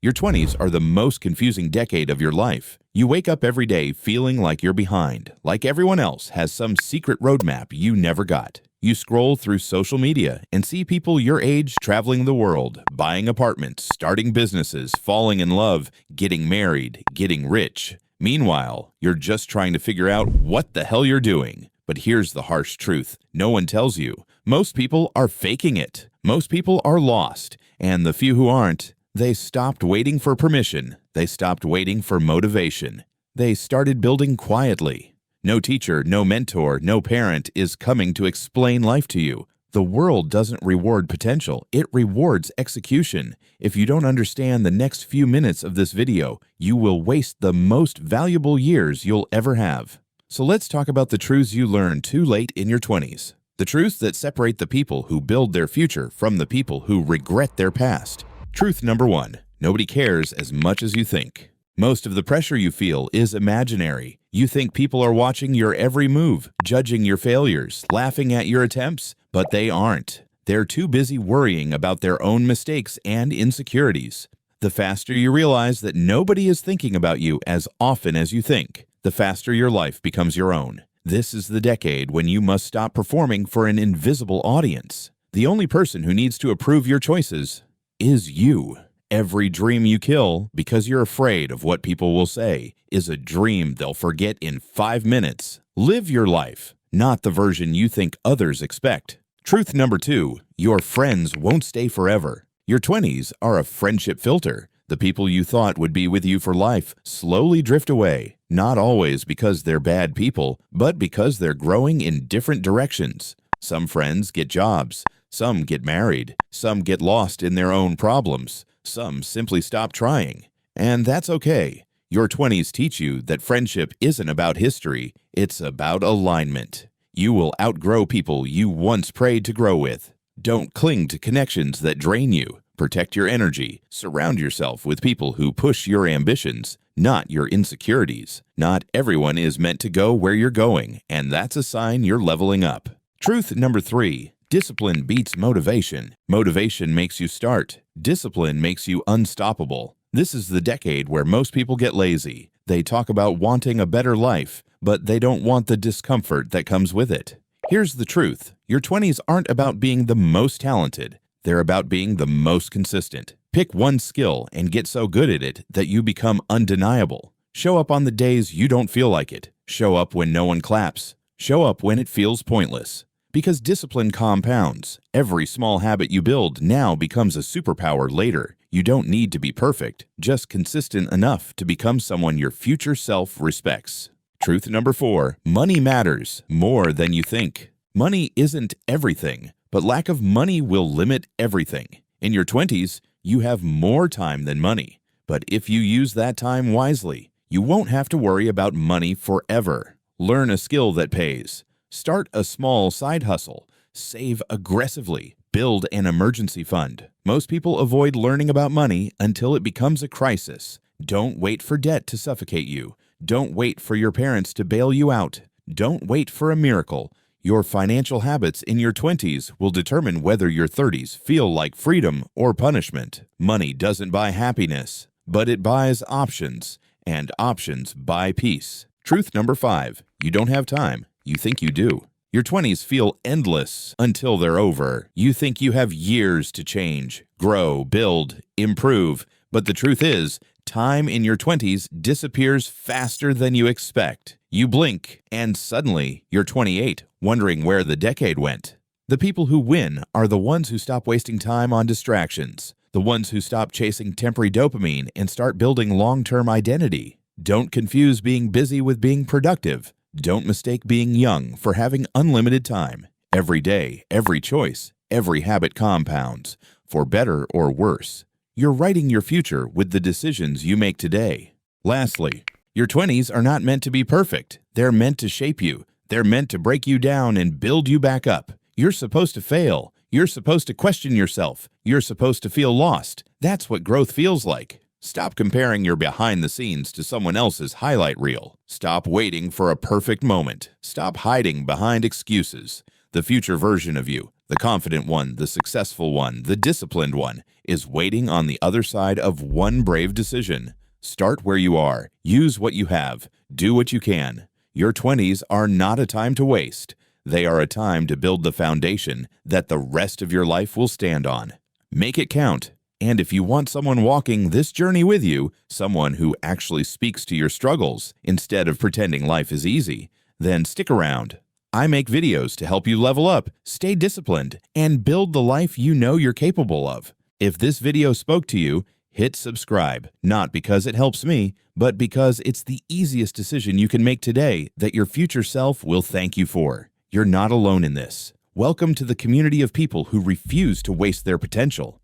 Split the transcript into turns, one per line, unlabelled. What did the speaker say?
Your 20s are the most confusing decade of your life. You wake up every day feeling like you're behind, like everyone else has some secret roadmap you never got. You scroll through social media and see people your age traveling the world, buying apartments, starting businesses, falling in love, getting married, getting rich. Meanwhile, you're just trying to figure out what the hell you're doing. But here's the harsh truth. No one tells you. Most people are faking it. Most people are lost. And the few who aren't, they stopped waiting for permission. They stopped waiting for motivation. They started building quietly. No teacher, no mentor, no parent is coming to explain life to you. The world doesn't reward potential. It rewards execution. If you don't understand the next few minutes of this video, you will waste the most valuable years you'll ever have. So let's talk about the truths you learned too late in your 20s. The truths that separate the people who build their future from the people who regret their past. Truth number 1. Nobody cares as much as you think. Most of the pressure you feel is imaginary. You think people are watching your every move, judging your failures, laughing at your attempts, but they aren't. They're too busy worrying about their own mistakes and insecurities. The faster you realize that nobody is thinking about you as often as you think, the faster your life becomes your own. This is the decade when you must stop performing for an invisible audience. The only person who needs to approve your choices is you. Every dream you kill because you're afraid of what people will say is a dream they'll forget in 5 minutes. Live your life, not the version you think others expect. Truth number 2, your friends won't stay forever. Your 20s are a friendship filter. The people you thought would be with you for life slowly drift away, not always because they're bad people, but because they're growing in different directions. Some friends get jobs, some get married, some get lost in their own problems, some simply stop trying. And that's okay. Your 20s teach you that friendship isn't about history, it's about alignment. You will outgrow people you once prayed to grow with. Don't cling to connections that drain you. Protect your energy. Surround yourself with people who push your ambitions, not your insecurities. Not everyone is meant to go where you're going, and that's a sign you're leveling up. Truth number 3. Discipline beats motivation. Motivation makes you start. Discipline makes you unstoppable. This is the decade where most people get lazy. They talk about wanting a better life, but they don't want the discomfort that comes with it. Here's the truth. Your 20s aren't about being the most talented. They're about being the most consistent. Pick one skill and get so good at it that you become undeniable. Show up on the days you don't feel like it. Show up when no one claps. Show up when it feels pointless. Because discipline compounds. Every small habit you build now becomes a superpower later. You don't need to be perfect, just consistent enough to become someone your future self respects. Truth number 4. Money matters more than you think. Money isn't everything, but lack of money will limit everything. In your 20s, you have more time than money. But if you use that time wisely, you won't have to worry about money forever. Learn a skill that pays. Start a small side hustle. Save aggressively. Build an emergency fund. Most people avoid learning about money until it becomes a crisis. Don't wait for debt to suffocate you. Don't wait for your parents to bail you out. Don't wait for a miracle. Your financial habits in your 20s will determine whether your 30s feel like freedom or punishment. Money doesn't buy happiness, but it buys options, and options buy peace. Truth number 5. You don't have time. You think you do. Your 20s feel endless until they're over. You think you have years to change, grow, build, improve. But the truth is, time in your 20s disappears faster than you expect. You blink, and suddenly you're 28, wondering where the decade went. The people who win are the ones who stop wasting time on distractions, the ones who stop chasing temporary dopamine and start building long-term identity. Don't confuse being busy with being productive. Don't mistake being young for having unlimited time. Every day, every choice, every habit compounds, for better or worse. You're writing your future with the decisions you make today. Lastly, your 20s are not meant to be perfect. They're meant to shape you. They're meant to break you down and build you back up. You're supposed to fail. You're supposed to question yourself. You're supposed to feel lost. That's what growth feels like. Stop comparing your behind the scenes to someone else's highlight reel. Stop waiting for a perfect moment. Stop hiding behind excuses. The future version of you, The confident one, the successful one, the disciplined one is waiting on the other side of one brave decision. Start where you are. Use what you have. Do what you can. Your 20s are not a time to waste. They are a time to build the foundation that the rest of your life will stand on. Make it count. And if you want someone walking this journey with you, someone who actually speaks to your struggles instead of pretending life is easy, then stick around. I make videos to help you level up, stay disciplined, and build the life you know you're capable of. If this video spoke to you, hit subscribe, not because it helps me, but because it's the easiest decision you can make today that your future self will thank you for. You're not alone in this. Welcome to the community of people who refuse to waste their potential.